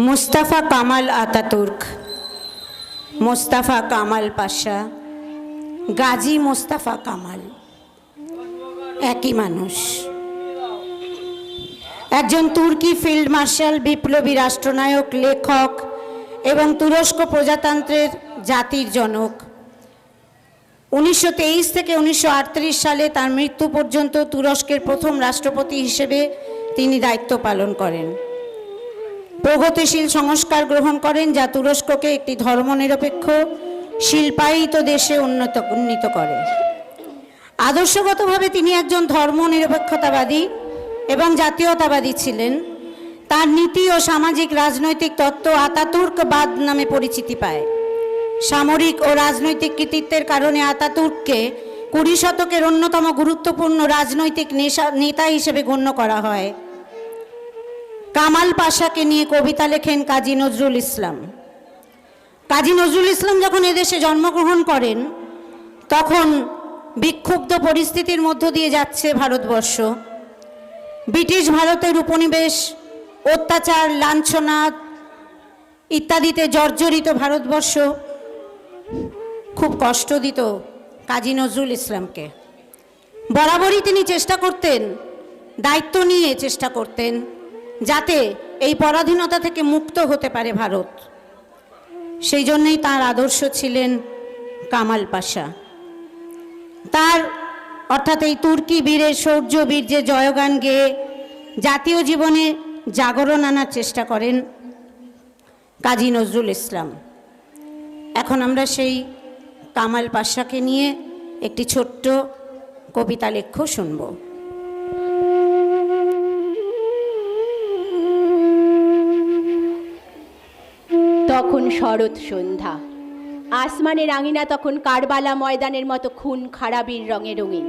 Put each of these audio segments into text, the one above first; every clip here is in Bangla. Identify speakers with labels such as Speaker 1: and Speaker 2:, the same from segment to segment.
Speaker 1: মুস্তাফা কামাল আতাতুর্ক, মোস্তাফা কামাল পাশা, গাজী মোস্তাফা কামাল একই মানুষ। একজন তুর্কি ফিল্ড মার্শাল, বিপ্লবী রাষ্ট্রনায়ক, লেখক এবং তুরস্ক প্রজাতন্ত্রের জাতির জনক। 1923 থেকে 1938 সালে তার মৃত্যু পর্যন্ত তুরস্কের প্রথম রাষ্ট্রপতি হিসেবে তিনি দায়িত্ব পালন করেন। প্রগতিশীল সংস্কার গ্রহণ করেন, যা তুরস্ককে একটি ধর্মনিরপেক্ষ শিল্পায়িত দেশে উন্নীত করে। আদর্শগতভাবে তিনি একজন ধর্মনিরপেক্ষতাবাদী এবং জাতীয়তাবাদী ছিলেন। তার নীতি ও সামাজিক রাজনৈতিক তত্ত্ব আতাতুর্কবাদ নামে পরিচিতি পায়। সামরিক ও রাজনৈতিক কৃতিত্বের কারণে আতাতুর্ককে 20 শতকের অন্যতম গুরুত্বপূর্ণ রাজনৈতিক নেতা হিসেবে গণ্য করা হয়। কামাল পাশাকে নিয়ে কবিতা লেখেন কাজী নজরুল ইসলাম। কাজী নজরুল ইসলাম যখন এদেশে জন্মগ্রহণ করেন, তখন বিক্ষুব্ধ পরিস্থিতির মধ্য দিয়ে যাচ্ছে ভারতবর্ষ। ব্রিটিশ ভারতের উপনিবেশ, অত্যাচার, লাঞ্ছনা ইত্যাদিতে জর্জরিত ভারতবর্ষ খুব কষ্ট দিত কাজী নজরুল ইসলামকে। বরাবরই তিনি চেষ্টা করতেন, দায়িত্ব নিয়ে চেষ্টা করতেন, যাতে এই পরাধীনতা থেকে মুক্ত হতে পারে ভারত। সেই জন্যই তার আদর্শ ছিলেন কামাল পাশা। তার অর্থাৎ এই তুর্কি বীরের শৌর্য বীর্যে জয়গান গেয়ে জাতীয় জীবনে জাগরণ আনার চেষ্টা করেন কাজী নজরুল ইসলাম। এখন আমরা সেই কামাল পাশাকে নিয়ে একটি ছোট্ট কবিতা লেখ্য শুনব।
Speaker 2: তখন শরৎ সন্ধ্যা, আসমানের আঙিনা তখন কারবালা ময়দানের মতো খুন খারাপির রঙে রঙিন।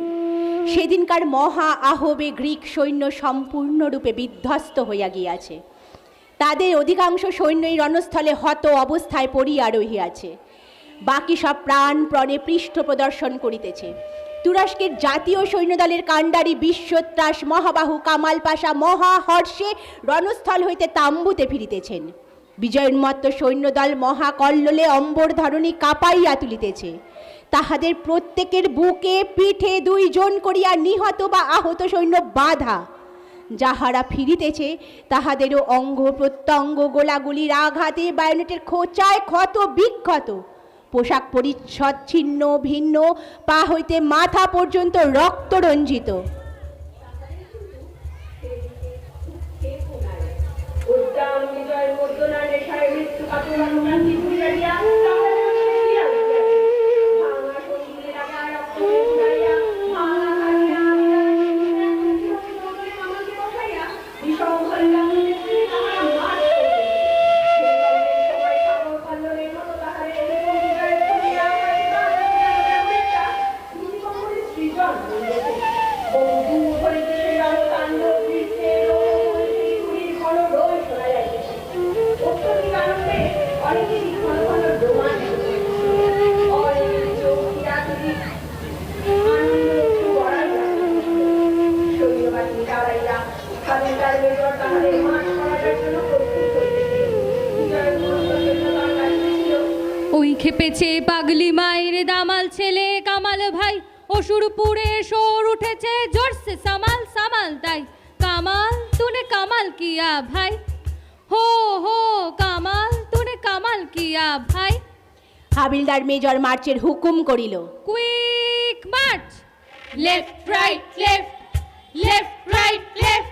Speaker 2: সেদিনকার মহা আহবে গ্রিক সৈন্য সম্পূর্ণরূপে বিধ্বস্ত হইয়া গিয়াছে। তাদের অধিকাংশ সৈন্যই রণস্থলে হত অবস্থায় পড়িয়া রহিয়াছে। বাকি সব প্রাণপণে পৃষ্ঠ প্রদর্শন করিতেছে। তুরস্কের জাতীয় সৈন্যদলের কাণ্ডারী বিশ্বত্রাস মহাবাহু কামাল পাশা মহাহর্ষে রণস্থল হইতে তাম্বুতে ফিরিতেছেন। বিজয়োন্মত্ত সৈন্যদল মহাকল্লোলে অম্বর ধরণী কাঁপাইয়া তুলিতেছে। তাহাদের প্রত্যেকের বুকে পিঠে 2 জন করিয়া নিহত বা আহত সৈন্য বাঁধা। যাহারা ফিরিতেছে তাহাদেরও অঙ্গ প্রত্যঙ্গ গোলাগুলির আঘাতে, বায়োনেটের খোঁচায় ক্ষত বিক্ষত, পোশাক পরিচ্ছদ ছিন্ন ভিন্ন, পা হইতে মাথা পর্যন্ত রক্তরঞ্জিত।
Speaker 3: ওই খেপেছে পাগলি মায়ের দামাল ছেলে কামাল ভাই, অসুরপুরে শোর উঠেছে জোরসে সামাল সামাল তাই। কামাল তूने কামাল কিয়া ভাই, হো হো কামাল তूने কামাল কিয়া ভাই।
Speaker 2: হাবিলদার মেজর মার্চের হুকুম করিল।
Speaker 3: Quick March, left right left, left right left,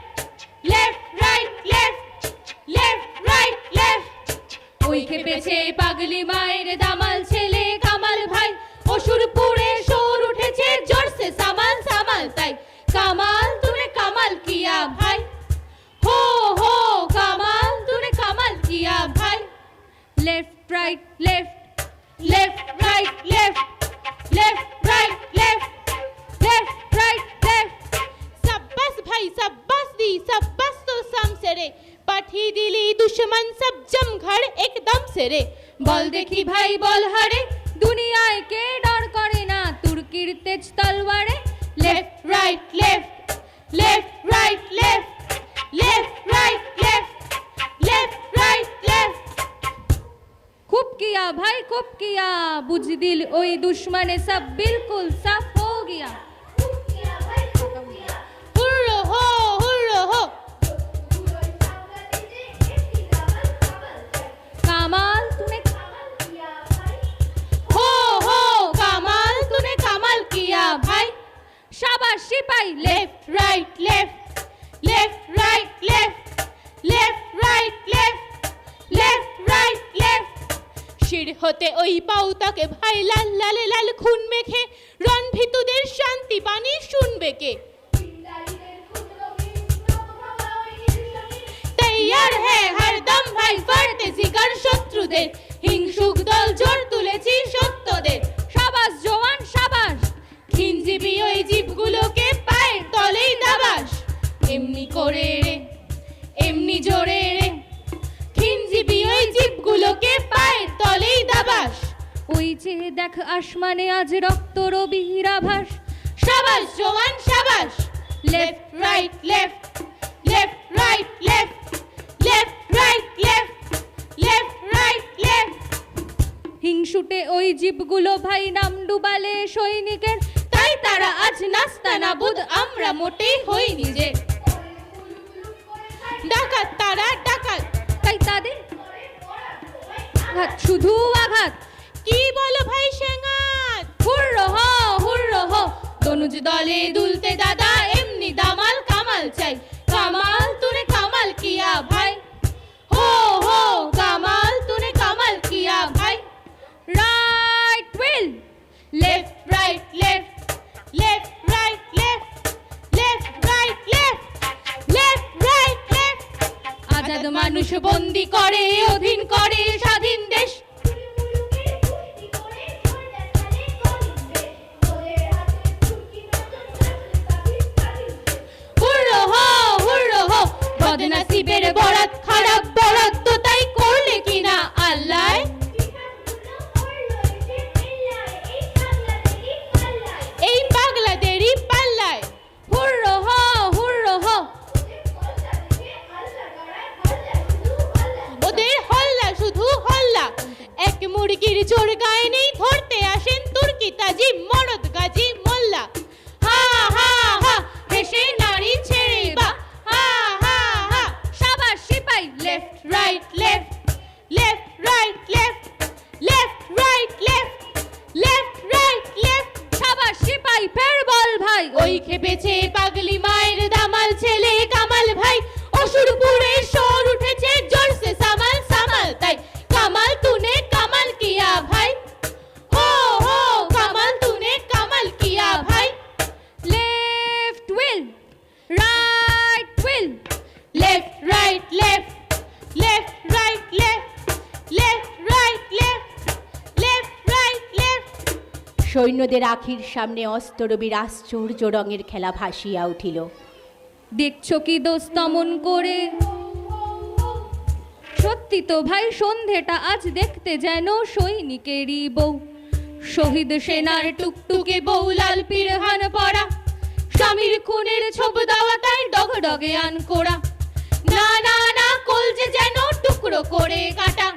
Speaker 3: left right left, left right left. ওই খেপেছে পাগলি মায়ের দামাল ছেলে কামাল ভাই, অসুরপুরে শোর উঠেছে জোরসে সামাল সামাল তাই। কামাল तूने কামাল কিয়া ভাই, হো হো কামাল तूने কামাল কিয়া ভাই। Left right left, left right left, left right left, left right left.
Speaker 4: সাব্বাস ভাই সাব্বাস दी সাব্বাস তো সাম से रे, পাঠি দিলি দুশমন সব জমঘর একদম से रे।
Speaker 3: বল দেখি ভাই বল হারে, দুনিয়ায় কে ডর করে না তুর্কির তেজ তলওয়ারে।
Speaker 4: Left right left, left right left, left right left, left right left.
Speaker 3: भाई खूब किया बुजदिल ओई दुश्मन सब बिल्कुल साफ हो गया
Speaker 4: हुर्रो हो हुर्रो हो
Speaker 3: कामाल तूने
Speaker 4: हो कमाल तूने कमाल किया भाई
Speaker 3: शाबाश सिपाही
Speaker 4: left right left left right left left right left left right left শির হতে ওই পাউতাকে ভাই লাল লালে লাল খুন মেখে রণ ভিতুদের শান্তি বাণী শুনবে কে তৈয়ার হ্যাঁ হরদম ভাই ফাড়তে শিকার শত্রুদের হিংসুক দল জোর তুলেছি সত্যদের
Speaker 3: शाबाश जवान शाबाश
Speaker 4: ঘিঞ্জিবি ওই জীবগুলোকে পায়ের তলেই দাবাস এমনি করে রে এমনি জোরে রে ঘিঞ্জিবি ওই জীবগুলোকে পায়ের তলেই দাবাস
Speaker 3: ওই যে দেখ আসমানে আজ রক্ত রবির আভাস
Speaker 4: সাবাস জওয়ান সাবাস left right left left right left left right left left right left
Speaker 3: হিংসুটে ওই জীবগুলো ভাই নাম ডুবালে সৈনিকের
Speaker 4: তাই তারা আজ নাস্তা নাবুদ আমরা মোটেই হই নিজে ডাকাত তারা ডাকাত
Speaker 3: তাই তাদের আঘাত শুধু আঘাত
Speaker 4: কি বলো ভাই সেঙ্গাত
Speaker 3: হুর্রো হো
Speaker 4: তনুজ দলে দুলতে দাদা এমনি দামাল কামাল চাই কামাল তूने কামাল কিয়া ভাই हो কামাল तूने কামাল কিয়া ভাই
Speaker 3: right wheel
Speaker 4: left right left left right left left right left left right left Azad মানুষ বন্দি করে অধীন করে স্বাধীন দেশ হুর্রো হো বদনসিবের বরাত খারাপ বরাত তো তাই করলে কিনা আল্লাহ এই পাগলাদেরই পাল্লায়
Speaker 3: হুর্রো হো
Speaker 4: ওদের হল্লা শুধু হল্লা এক মুরগির জোর গায়ে নেই ধরতে আসেন তুর্কি তাজি মরদ গাজী মোল্লা হা হা হা হেসে নারী ছেড়ে বা হা হা হা
Speaker 3: শাবাশ সিপাই
Speaker 4: left right left left right left left right left left right left
Speaker 3: শাবাশ সিপাই ফের বল ভাই
Speaker 4: ওই খেপেছে পাগলি মায়ের দামাল ছেলে কামাল ভাই অসুরপুরে শোর উঠেছে জোরসে সামাল সামাল তাই কামাল तूने কামাল কিয়া ভাই हो কামাল तूने কামাল কিয়া ভাই
Speaker 3: left wheel right wheel
Speaker 4: left right left left right left left right left left right left
Speaker 2: সৈন্যদের আখির সামনে অস্তরবীর আশ্চর্য রঙের খেলা ভাসিয়া উঠিল।
Speaker 3: দেখছো কি দোস্ত অমন করে সত্যি তো ভাই সন্ধেটা আজ দেখতে যেন সৈনিকেরই বউ শহীদ সেনার টুকটুকে বউ লাল পিরহান পরা স্বামীর খুনের ছোপ দেওয়া তাই ডগডগে আন কোড়া
Speaker 4: না না না কলজে যেন টুকরো করে কাটা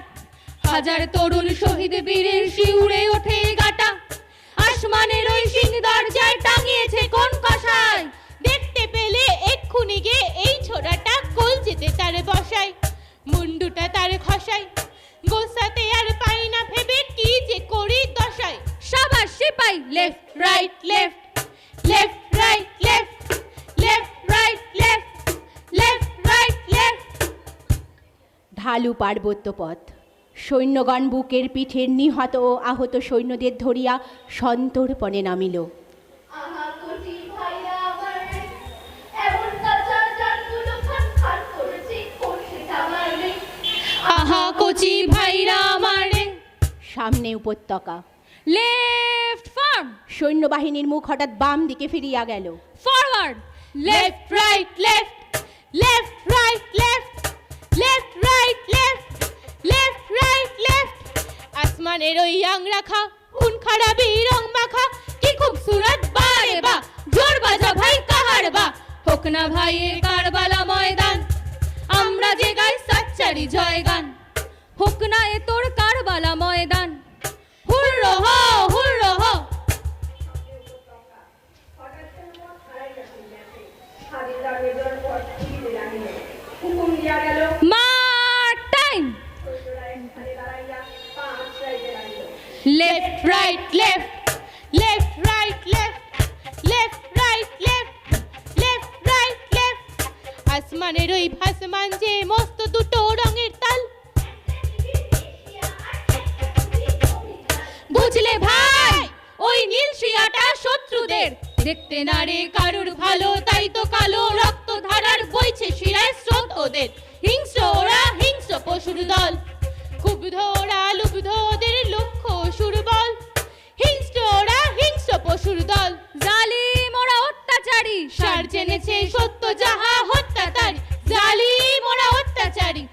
Speaker 3: হাজার তরুণ শহীদ বীরের শিউরে ওঠে গাটা
Speaker 4: আসমানের ওই সিং দরজায় টাঙিয়েছে কোন কষায় দেখতে পেলে এক্ষুনি গিয়ে এই ছোড়াটা কলজেতে তার বসায় মুন্ডুটা তার খসায় গোসাতে আর পাই না ভেবে কি যে করি দশায়
Speaker 3: শাবাশ সিপাই
Speaker 4: left right left left right left left right left left right left
Speaker 2: ঢালু পার্বত্য পথ সৈন্যগণ বুকের পিঠের নিহত ও আহত সৈন্যদের ধরিয়া সন্তর্পণে নামিল।
Speaker 5: আহা কোটি ভাইরা আমার এমন কাঁচা জানগুলো খান করেছে কোষে আমার
Speaker 4: আহা কচি ভাইরা আমারে
Speaker 2: সামনে উপত্যকা
Speaker 3: লেফট ফার্ম
Speaker 2: সৈন্যবাহিনীর মুখ হঠাৎ বাম দিকে ফিরিয়া গেল।
Speaker 3: Forward
Speaker 4: left right left left right left left right left left right left আসমানের ওই আংরাখা খুন খারাপি রং মাখা কি খুবসুরত বারে বা জোর বাজা ভাই কাহার বা হোক না ভাইয়ের কারবালা ময়দান আমরা যে গাই সাচ্চারি জয়গান
Speaker 3: হোক না এ তোর কারবালা ময়দান mark time.
Speaker 4: Left, right, left, left, right, left, left, right, left, left, right, left. আসমানের ওই ভাসমান যে মস্ত দুটো রঙের তাল, বুঝলে ভাই ওই নীল শিয়াটা শত্রুদের, দেখতে না রে কারুর ভালো, তাই তো কালো রক্ত ধারার বইছে শিরায় স্রোত ওদের। হিংস্র ওরা হিংস্র পশুর দল, ক্ষুব্ধ ওরা লুব্ধ ওদের লক্ষ্য সুরবল। হিংস্র ওরা হিংস্র পশুর দল,
Speaker 3: জালিম ওরা অত্যাচারী,
Speaker 4: সার জেনেছে সত্য যাহা হত্যা তার। জালিম ওরা অত্যাচারী,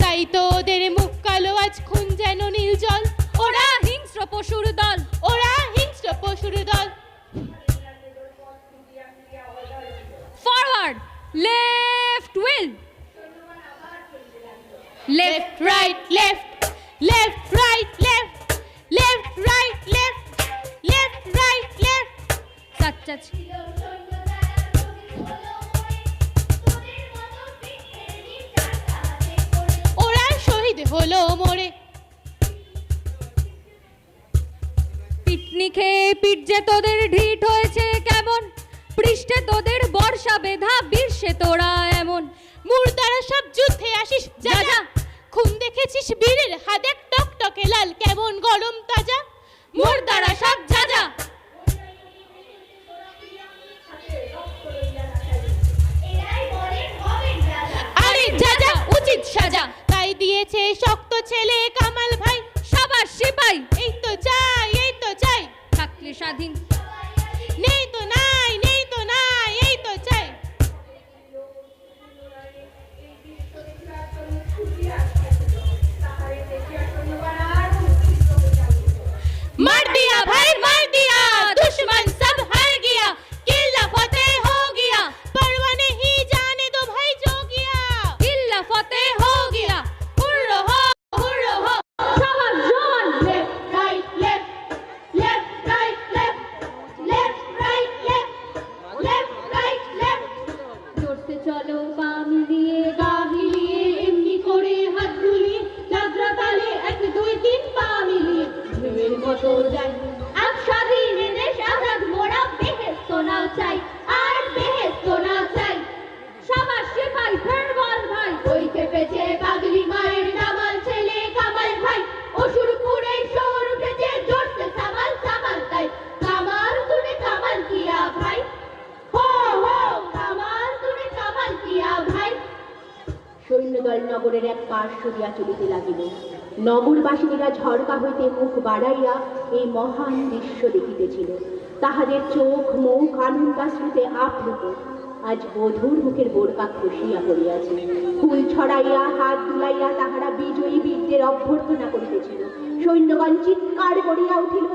Speaker 4: তাই তো ওদের মুখ কালো আজ খুন যেন নীল জল।
Speaker 3: ওরা হিংস্র পশুর দল।
Speaker 4: ওরা হিংস্র পশুর দল।
Speaker 3: Forward, left will,
Speaker 4: Left, right, left, left, right, left, left, right, left, left, right, left.
Speaker 3: আচ্ছা
Speaker 4: ওরা শহীদ হলো মরে,
Speaker 3: পিটনি খেয়ে পিঠ যে তোদের ঢিট হয়েছে কেমন, পৃষ্ঠে তোদের বর্ষা বেধা বীরসে তোরা এমন।
Speaker 4: মুর্দারা সব যুদ্ধে আসিস যা যা, খুন দেখেছিস বীরের হাত এক টকটকে লাল, কেমন গরম তাজা। মুর্দারা সব যা যা,
Speaker 5: এরাই বলে হবেন রাজা।
Speaker 4: আরে যা যা উচিত সাজা, তাই দিয়েছে শক্ত ছেলে কামাল ভাই।
Speaker 3: সবার সিপাই
Speaker 4: এই তো চাই, এই তো চাই,
Speaker 3: থাকলে স্বাধীন,
Speaker 4: নেই তো নাই, নেই তো নাই, এই তো চাই। मार दिया भाई मार दिया, दुश्मन सब हार गया, किला फतेह हो गया, परवाने ही जाने दो भाई जो गया।
Speaker 3: কিল্লা ফতেহ হো গিয়া।
Speaker 4: हुर्रो हो, हुर्रो हो।
Speaker 3: সবার জোয়ান,
Speaker 5: Left, right, left, left, right, left, left, right, left, left, right, left.
Speaker 3: জোরসে চলো পা মিলিয়ে গা মিলিয়ে, এমনি করে হাত দুলিয়ে, যাত্রা তালে 1 2 3 পা মিলিয়ে ঢেউয়ের মতো যায়।
Speaker 5: আজ স্বাধীন দেশ আজাদ মোরা, বেহেশত না চাই আর বেহেশত না চাই।
Speaker 3: সবার সিপাই ফের বল ভাই,
Speaker 5: ওই খেপেছে পাগলি মায়ের দামাল ছেলে কামাল ভাই। অসুরপুরে শহর উঠেছে জোরসে সামাল সামাল, তাই কামাল তুনে কামাল কিয়া ভাই। হো হো কামাল তুনে কামাল কিয়া ভাই।
Speaker 2: সৈন্যদল নগরের এক পাশ সরিয়া চলিতে লাগিল। নগরবাসিনীরা ঝড়কা হইতে মুখ বাড়াইয়া এই মহান দৃশ্য দেখিতেছিল। তাহাদের চোখ মুখ আনন্দাশ্রুতে আপ্লুত। আজ বধূর মুখের বোরকা খসিয়া পড়িয়াছে। ফুল ছড়াইয়া হাত দুলাইয়া তাহারা বিজয়ী বীরদের অভ্যর্থনা করিতেছিল। সৈন্যগণ চিৎকার করিয়া উঠিল,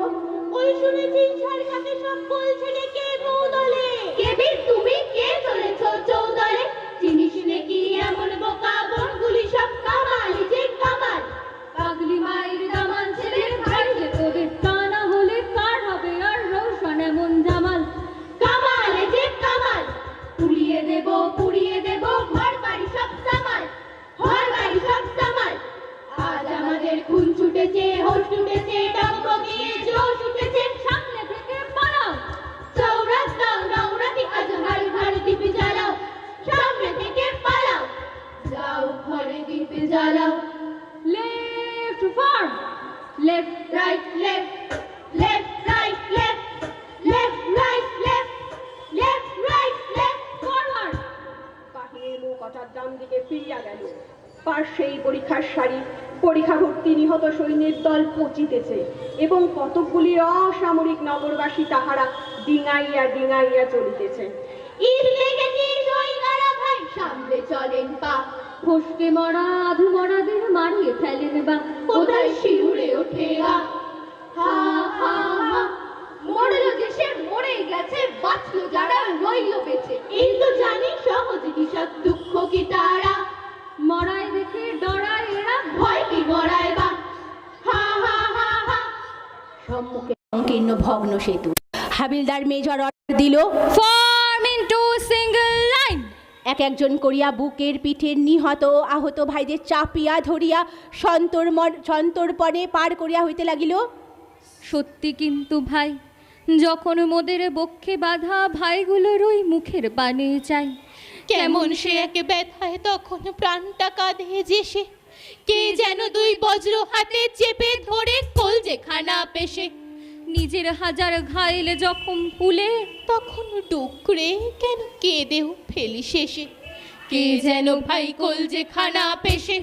Speaker 5: ওই শুনেছি ঝাড়খাতে সব বলছে কে বৌদলে। কে বীর তুমি, কে চলেছ চৌদলে? চিনিস নাকি এমন বোকা বনগুলি সব কামাল যে কামাল।
Speaker 3: পাগলি মায়ের দামাল ছেলের ভাই যে তোদের, তা না হলে কার হবে আর রৌশন এমন জামাল।
Speaker 5: কামাল যে কামাল, পুড়িয়ে দেব ঘর বাড়ি সব সামাল, ঘর বাড়ি সব সামাল। আজ আমাদের খুন ছুটেছে, হোশ ছুটেছে, টকবগিয়ে জোশ উঠেছে।
Speaker 3: সামনে থেকে পালাও,
Speaker 5: চৌরাস্তাও নওরাতি আজ হার ঘর দীপ জ্বালাও। সামনে থেকে পালাও, যাও ঘরে দীপ জ্বালাও।
Speaker 3: Left forward, left
Speaker 5: right left, left right left, left right left, left right left.
Speaker 3: Forward.
Speaker 6: বাহিনীর মুখ হঠাৎ ডান দিকে ফিরিয়া গেল। পার্শ্বেই পরীক্ষার সারি, পরীক্ষা ভর্তি নিহত সৈন্যের দল পচিতেছে এবং কতকগুলি অসামরিক নগরবাসী তাহারা ডিঙাইয়া ডিঙাইয়া চলিতেছে।
Speaker 5: ঈদ লেগেছে সৈন্যরা ভাই, সামনে চলেন পা।
Speaker 3: ফসকে মরা আধু মরাদের মারিয়ে ফেলেন বা,
Speaker 5: কোথায় শিউরে ওঠে গা। হা হা হা, মরলো যে সে মরেই গেছে, বাঁচলো যারা রইল বেঁচে। এই তো জানি সহজ কিসব দুঃখ কি তারা,
Speaker 3: মরায় দেখে ডরায় এরা,
Speaker 5: ভয় কি মরায় বা। হা হা হা হা।
Speaker 2: সম্মুখে সংকীর্ণ ভগ্ন সেতু। হাবিলদার মেজর অর্ডার দিল,
Speaker 3: ফর্ম ইনটু সিঙ্গল
Speaker 2: এক একজন করিয়া বুকের পিঠে নিহত আহত ভাইদের চাপিয়া ধরিয়া সন্তর্পণে পার করিয়া হইতে লাগিল।
Speaker 3: সত্যি কিন্তু ভাই, যখন মোদের বক্ষে বাঁধা ভাইগুলোর ওই মুখের পানে চাই,
Speaker 4: কেমন সে এক ব্যথায় তখন প্রাণটা কাঁধে যে সে, কে যেন দুই বজ্র হাতে চেপে ধরে কলজে খানা পেশে।
Speaker 3: নিজের হাজার ঘাইলে জখম ফুলে
Speaker 4: তখন ডুকরে কেন কেঁদেও ফেলি শেষে, কে যেন ভাই কলজে খানা পেশে।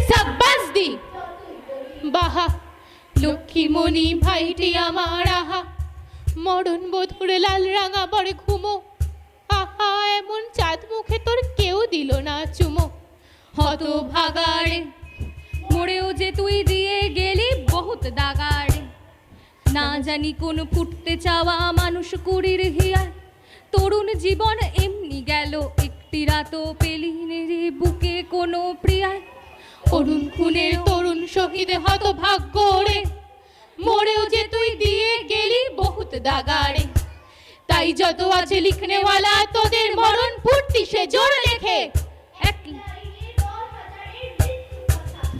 Speaker 4: সাব্বাস দি বাহা, লক্ষ্মীমণি ভাইটি আমার আহা, মরণ বধুর লাল রাঙা বড় ঘুমো, আহা এমন চাঁদ মুখে তোর কেউ দিল না চুমো।
Speaker 3: হত ভাগাড়ে মরেও যে তুই দিয়ে গেলি বহুত দাগাড়ে, না জানি কোন ফুটতে চাওয়া মানুষ কুড়ির হিয়ায়, তরুণ জীবন এমনি গেল একটি রাতও পেলি রে বুকে কোনো প্রিয়ায়।
Speaker 4: অরুণ খুনের তরুণ শহীদ হত ভাগ্য রে, মরেও যে তুই দিয়ে গেলি বহুত দাগাড়ে। তাই যত আছে লিখনেওয়ালা তোদের মরণ ফুর্তি সে জোর লেখে,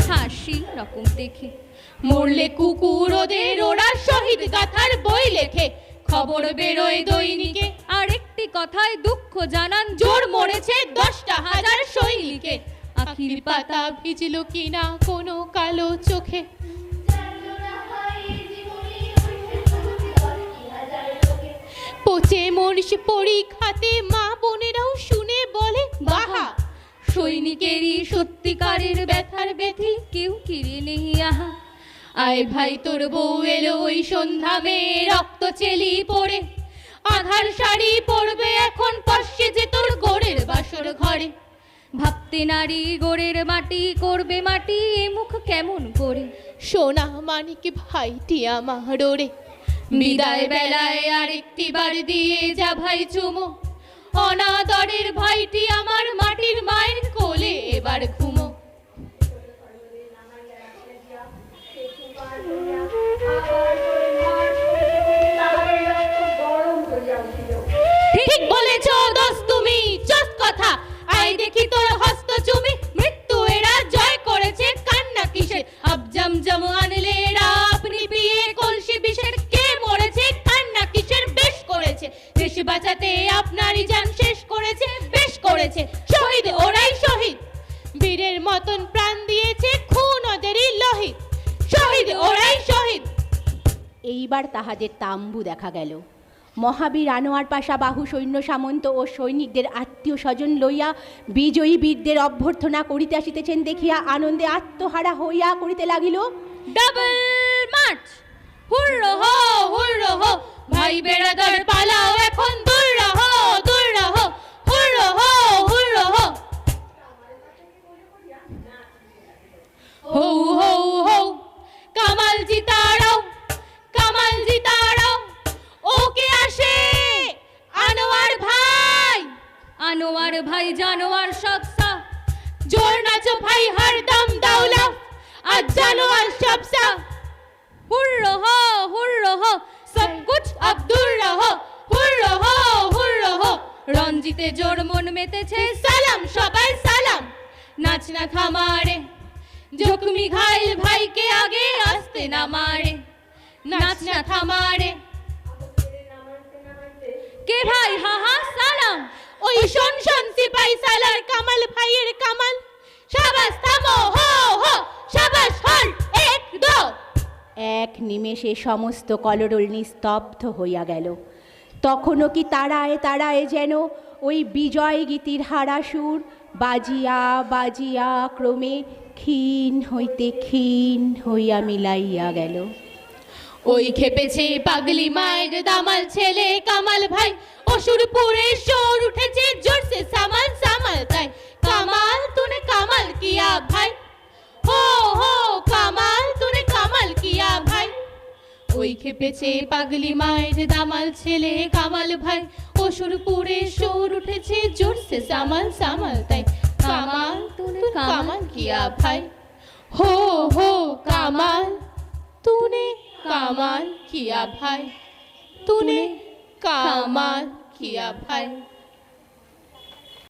Speaker 3: হাসি রকম দেখে।
Speaker 4: মরলে কুকুর ওদের ওরা শহীদ গাথার বই লেখে, খবর বেরোয় দৈনিকে
Speaker 3: আর একটি কথায় দুঃখ জানান,
Speaker 4: জোর মরেছে 10,000 সৈনিকে। আখির পাতা ভিজল কিনা কোনো কালো চোখে, পচে মরিস পরীক্ষাতে মা বোনেরাও শুনে বলে বাহা।
Speaker 3: সৈনিকেরই সত্যিকারের ব্যথার ব্যথি কেউ কিরে নেই আহা।
Speaker 4: আয় ভাই তোর বউ এলো ওই সন্ধ্যা মেয়ে রক্ত চেলি পড়ে, আধার শাড়ি পরবে এখন পশে যে তোর গোড়ের বাসর ঘরে।
Speaker 3: ভাবতে নারী গোড়ের মাটি করবে মাটি, এ মুখ কেমন করে।
Speaker 4: সোনা মানিক ভাইটি আমার ওরে, বিদায় বেলায় আরেকটি বার দিয়ে যা ভাই চুমো, অনাদরের ভাইটি আমার মাটির মায়ের কোলে এবার ঘুমো। ঠিক বলেছ দোস্ত তুমি, চোখ কথা আই দেখি তোর হস্ত চুমি। মৃত্যু এরা জয় করেছে কান্না কিসের, আব জমজম আনলে এরা আপনি পিয়ে কলসি বিষের। কে মরেছে কান্না কিসের, বেশ করেছে দেশ বাঁচাতে আপনারই জান শেষ করেছে, বেশ করেছে শহীদ ওরাই শহীদ, বীরের মতন প্রাণ দিয়েছে খুন ওদেরই লোহিত, শহীদ ওরাই শহীদ।
Speaker 2: এইবার তাহাদের তাম্বু দেখা গেল। মহাবীর আনোয়ার পাশা বাহু সৈন্য সামন্ত ও সৈনিকদের আত্মীয় স্বজন লইয়া বিজয়ী বীরদের অভ্যর্থনা করিতে আসিতেছেন দেখিয়া আনন্দে আত্মহারা হইয়া করিতে লাগিল।
Speaker 3: ডাবল মার্চ, হুররো হো হুররো হো,
Speaker 4: ভাই বেড়াদার পালাও এখন দূর রহো দূর রহো, হুররো হো হুররো হো। হো হো হো কামাল জিতাড়াও কামাল জিতাড়াও, ওকে আসে আনোয়ার ভাই।
Speaker 3: আনোয়ার ভাই জানোয়ার সবসা,
Speaker 4: জোর নাচো ভাই হরদম দাওলা, আজ জানোয়ার সবসা।
Speaker 3: হুররো হো হুররো হো,
Speaker 4: সব কুছ আব দূর রহো, হুররো হো হুররো হো।
Speaker 3: রঞ্জিতে জোর মন মেতেছে,
Speaker 4: সালাম সবাই সালাম, নাচ না থামারে, জখমি ঘাইল ভাইকে আগে আসতে না মারে, নাচ না থামারে।
Speaker 3: কে ভাই হা হা সালাম,
Speaker 4: ওই শোন শোন সিপাই সালার কামাল ভাইয়ের কামাল, শাবাশ থামো হো হো, শাবাশ হল এক দো।
Speaker 2: এক নিমেষে সমস্ত কলরল নিস্তব্ধ হইয়া গেল। তখনও কি তারায় তারায় যেন ওই বিজয় গীতির হারাসুর বাজিয়া বাজিয়া ক্রমে ক্ষীণ হইতে ক্ষীণ হইয়া মিলাইয়া গেল।
Speaker 4: ওই খেপেছে পাগলি মায়ের দামাল ছেলে কামাল ভাই, অসুরপুরে শোর উঠেছে জোরসে সামাল সামাল তাই। কামাল তूने কামাল কিয়া ভাই, হো হো কামাল তूने কামাল কিয়া ভাই। ওই খেপেছে পাগলি মায়ের দামাল ছেলে কামাল ভাই, অসুরপুরে শোর উঠেছে জোরসে সামাল সামাল তাই। কামাল তूने কামাল কিয়া ভাই, हो कामाल तूने कामाल किया भाई, तूने कमाल किया भाई।